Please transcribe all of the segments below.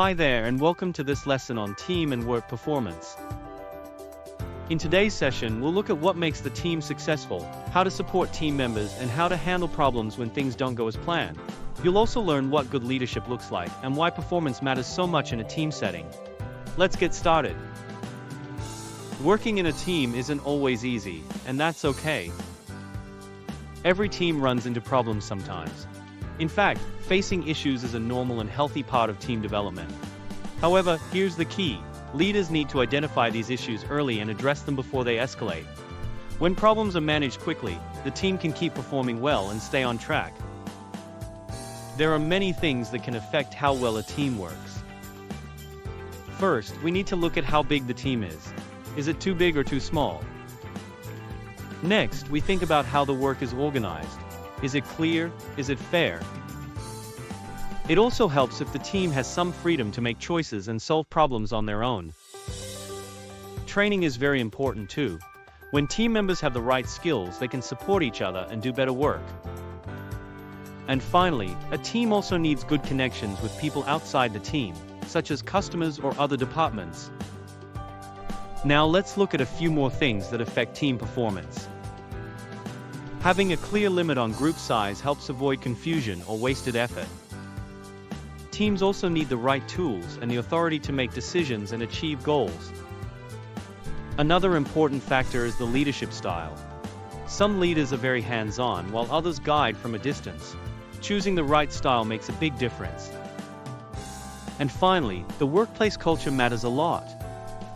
Hi there and welcome to this lesson on team and work performance. In today's session, we'll look at what makes the team successful, how to support team members, and how to handle problems when things don't go as planned. You'll also learn what good leadership looks like and why performance matters so much in a team setting. Let's get started. Working in a team isn't always easy, and that's okay. Every team runs into problems sometimes. In fact, facing issues is a normal and healthy part of team development. However, here's the key. Leaders need to identify these issues early and address them before they escalate. When problems are managed quickly, the team can keep performing well and stay on track. There are many things that can affect how well a team works. First, we need to look at how big the team is. Is it too big or too small? Next, we think about how the work is organized. Is it clear? Is it fair? It also helps if the team has some freedom to make choices and solve problems on their own. Training is very important too. When team members have the right skills, they can support each other and do better work. And finally, a team also needs good connections with people outside the team, such as customers or other departments. Now let's look at a few more things that affect team performance. Having a clear limit on group size helps avoid confusion or wasted effort. Teams also need the right tools and the authority to make decisions and achieve goals. Another important factor is the leadership style. Some leaders are very hands-on, while others guide from a distance. Choosing the right style makes a big difference. And finally, the workplace culture matters a lot.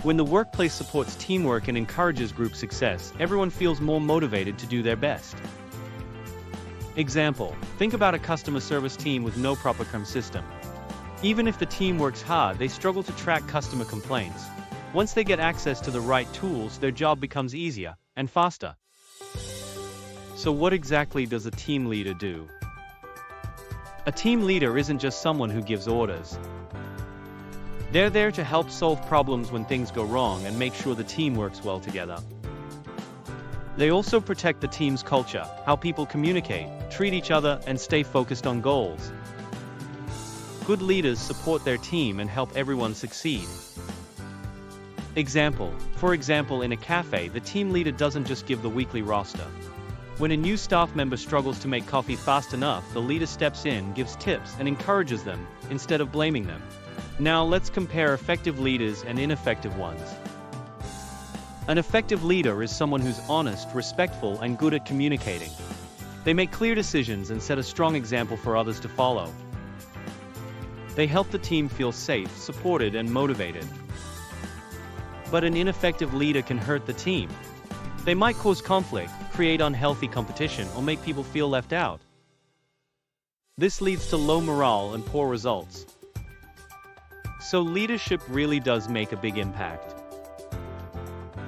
When the workplace supports teamwork and encourages group success, everyone feels more motivated to do their best. Example: think about a customer service team with no proper CRM system. Even if the team works hard, they struggle to track customer complaints. Once they get access to the right tools, their job becomes easier and faster. So what exactly does a team leader do? A team leader isn't just someone who gives orders. They're there to help solve problems when things go wrong and make sure the team works well together. They also protect the team's culture, how people communicate, treat each other, and stay focused on goals. Good leaders support their team and help everyone succeed. For example, in a cafe, the team leader doesn't just give the weekly roster. When a new staff member struggles to make coffee fast enough, the leader steps in, gives tips, and encourages them, instead of blaming them. Now let's compare effective leaders and ineffective ones. An effective leader is someone who's honest, respectful, and good at communicating. They make clear decisions and set a strong example for others to follow. They help the team feel safe, supported, and motivated. But an ineffective leader can hurt the team. They might cause conflict, create unhealthy competition, or make people feel left out. This leads to low morale and poor results. So leadership really does make a big impact.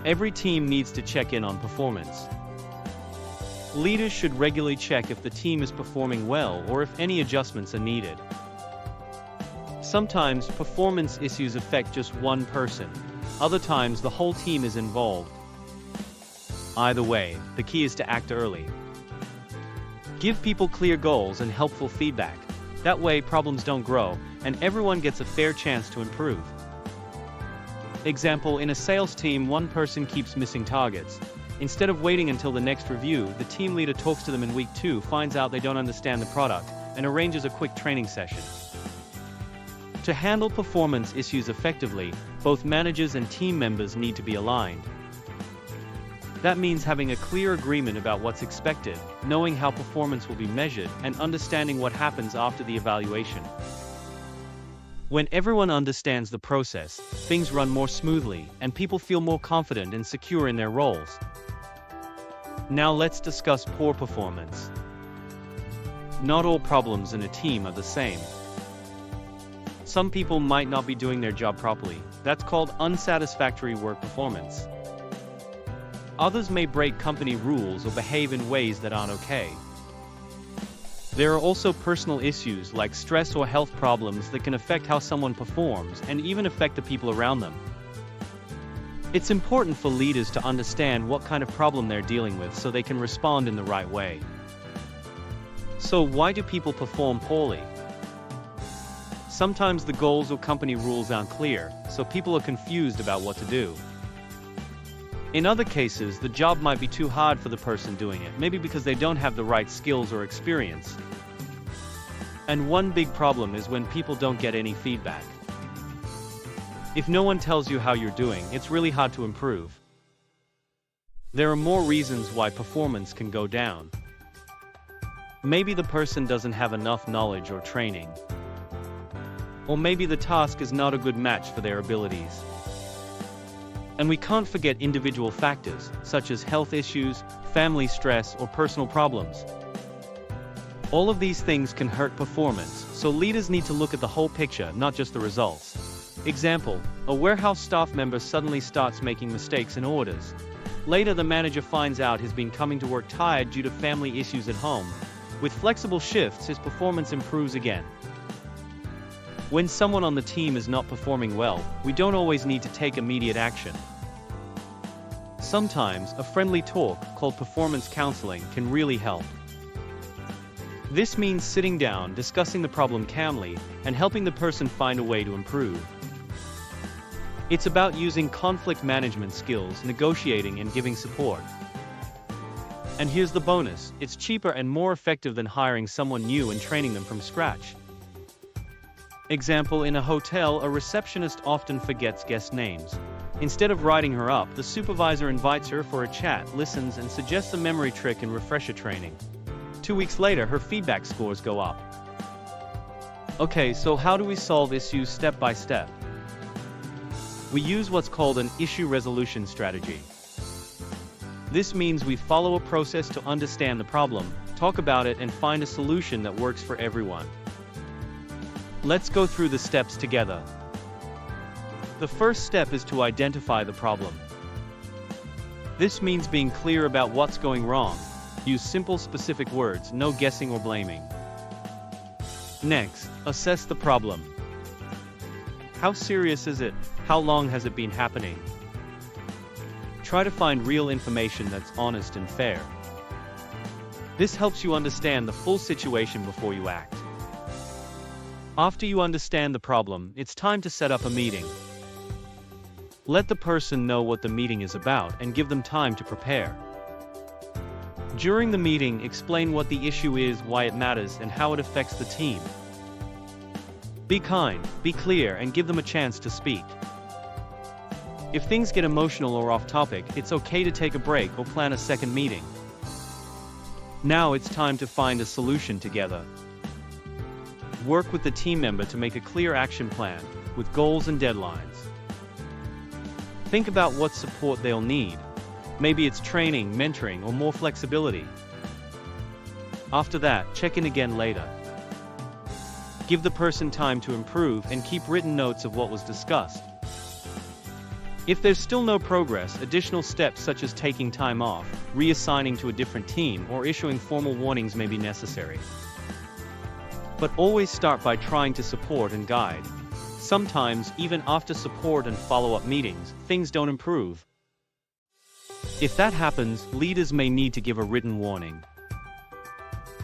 Every team needs to check in on performance. Leaders should regularly check if the team is performing well or if any adjustments are needed. Sometimes performance issues affect just one person. Other times the whole team is involved. Either way, the key is to act early. Give people clear goals and helpful feedback. That way problems don't grow, and everyone gets a fair chance to improve. Example: in a sales team, one person keeps missing targets. Instead of waiting until the next review, the team leader talks to them in week 2, finds out they don't understand the product, and arranges a quick training session. To handle performance issues effectively, both managers and team members need to be aligned. That means having a clear agreement about what's expected, knowing how performance will be measured, and understanding what happens after the evaluation. When everyone understands the process, things run more smoothly, and people feel more confident and secure in their roles. Now let's discuss poor performance. Not all problems in a team are the same. Some people might not be doing their job properly. That's called unsatisfactory work performance. Others may break company rules or behave in ways that aren't okay. There are also personal issues like stress or health problems that can affect how someone performs and even affect the people around them. It's important for leaders to understand what kind of problem they're dealing with so they can respond in the right way. So why do people perform poorly? Sometimes the goals or company rules aren't clear, so people are confused about what to do. In other cases, the job might be too hard for the person doing it, maybe because they don't have the right skills or experience. And one big problem is when people don't get any feedback. If no one tells you how you're doing, it's really hard to improve. There are more reasons why performance can go down. Maybe the person doesn't have enough knowledge or training. Or maybe the task is not a good match for their abilities. And we can't forget individual factors, such as health issues, family stress, or personal problems. All of these things can hurt performance, so leaders need to look at the whole picture, not just the results. Example, a warehouse staff member suddenly starts making mistakes in orders. Later, the manager finds out he's been coming to work tired due to family issues at home. With flexible shifts, his performance improves again. When someone on the team is not performing well, we don't always need to take immediate action. Sometimes, a friendly talk, called performance counseling, can really help. This means sitting down, discussing the problem calmly, and helping the person find a way to improve. It's about using conflict management skills, negotiating, and giving support. And here's the bonus: it's cheaper and more effective than hiring someone new and training them from scratch. Example, in a hotel, a receptionist often forgets guest names. Instead of writing her up, the supervisor invites her for a chat, listens, and suggests a memory trick and refresher training. 2 weeks later, her feedback scores go up. Okay, so how do we solve issues step by step? We use what's called an issue resolution strategy. This means we follow a process to understand the problem, talk about it, and find a solution that works for everyone. Let's go through the steps together. The first step is to identify the problem. This means being clear about what's going wrong. Use simple, specific words, no guessing or blaming. Next, assess the problem. How serious is it? How long has it been happening? Try to find real information that's honest and fair. This helps you understand the full situation before you act. After you understand the problem, it's time to set up a meeting. Let the person know what the meeting is about and give them time to prepare. During the meeting, explain what the issue is, why it matters, and how it affects the team. Be kind, be clear, and give them a chance to speak. If things get emotional or off topic, it's okay to take a break or plan a second meeting. Now it's time to find a solution together. Work with the team member to make a clear action plan, with goals and deadlines. Think about what support they'll need. Maybe it's training, mentoring, or more flexibility. After that, check in again later. Give the person time to improve and keep written notes of what was discussed. If there's still no progress, additional steps such as taking time off, reassigning to a different team, or issuing formal warnings may be necessary. But always start by trying to support and guide. Sometimes, even after support and follow-up meetings, things don't improve. If that happens, leaders may need to give a written warning.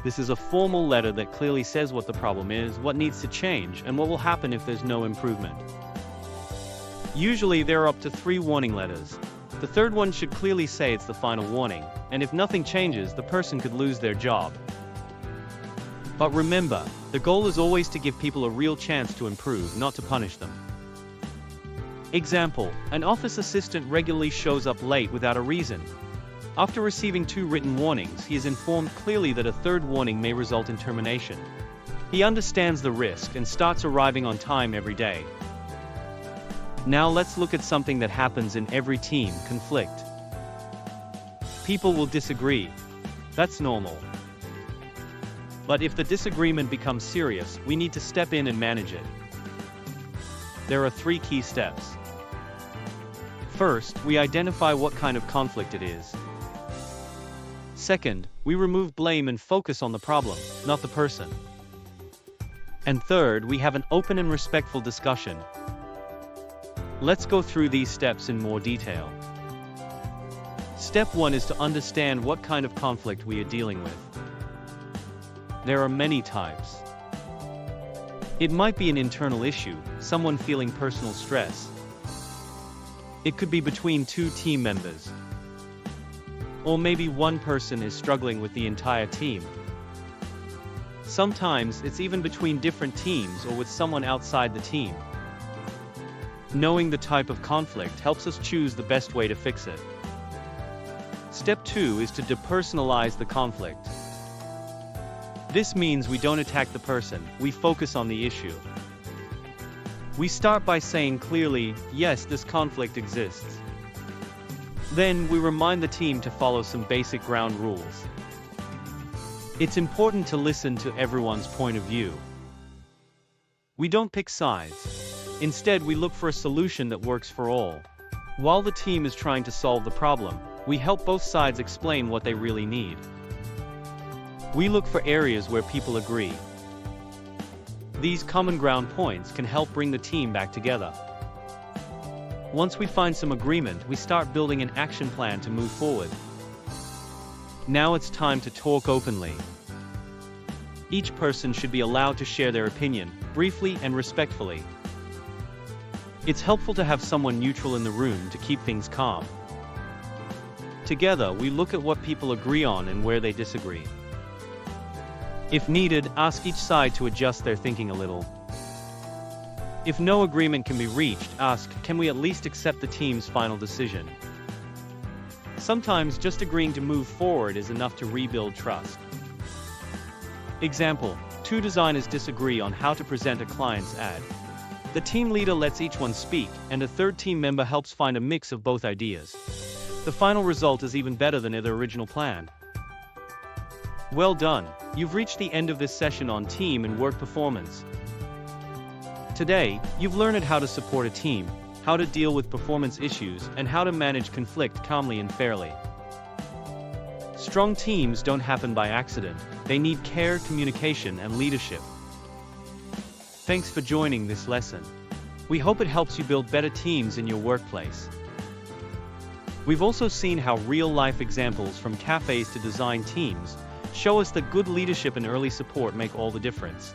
This is a formal letter that clearly says what the problem is, what needs to change, and what will happen if there's no improvement. Usually there are up to 3 warning letters. The third one should clearly say it's the final warning, and if nothing changes, the person could lose their job. But remember, the goal is always to give people a real chance to improve, not to punish them. Example, an office assistant regularly shows up late without a reason. After receiving 2 written warnings, he is informed clearly that a third warning may result in termination. He understands the risk and starts arriving on time every day. Now let's look at something that happens in every team: conflict. People will disagree. That's normal. But if the disagreement becomes serious, we need to step in and manage it. There are 3 key steps. First, we identify what kind of conflict it is. Second, we remove blame and focus on the problem, not the person. And third, we have an open and respectful discussion. Let's go through these steps in more detail. Step 1 is to understand what kind of conflict we are dealing with. There are many types. It might be an internal issue, someone feeling personal stress. It could be between two team members. Or maybe one person is struggling with the entire team. Sometimes it's even between different teams or with someone outside the team. Knowing the type of conflict helps us choose the best way to fix it. Step 2 is to depersonalize the conflict. This means we don't attack the person, we focus on the issue. We start by saying clearly, yes, this conflict exists. Then, we remind the team to follow some basic ground rules. It's important to listen to everyone's point of view. We don't pick sides. Instead, we look for a solution that works for all. While the team is trying to solve the problem, we help both sides explain what they really need. We look for areas where people agree. These common ground points can help bring the team back together. Once we find some agreement, we start building an action plan to move forward. Now it's time to talk openly. Each person should be allowed to share their opinion, briefly and respectfully. It's helpful to have someone neutral in the room to keep things calm. Together, we look at what people agree on and where they disagree. If needed, ask each side to adjust their thinking a little. If no agreement can be reached, ask, can we at least accept the team's final decision? Sometimes just agreeing to move forward is enough to rebuild trust. Example, two designers disagree on how to present a client's ad. The team leader lets each one speak, and a third team member helps find a mix of both ideas. The final result is even better than the original plan. Well done, you've reached the end of this session on team and work performance. Today, you've learned how to support a team, how to deal with performance issues, and how to manage conflict calmly and fairly. Strong teams don't happen by accident, they need care, communication, and leadership. Thanks for joining this lesson. We hope it helps you build better teams in your workplace. We've also seen how real-life examples from cafes to design teams show us that good leadership and early support make all the difference.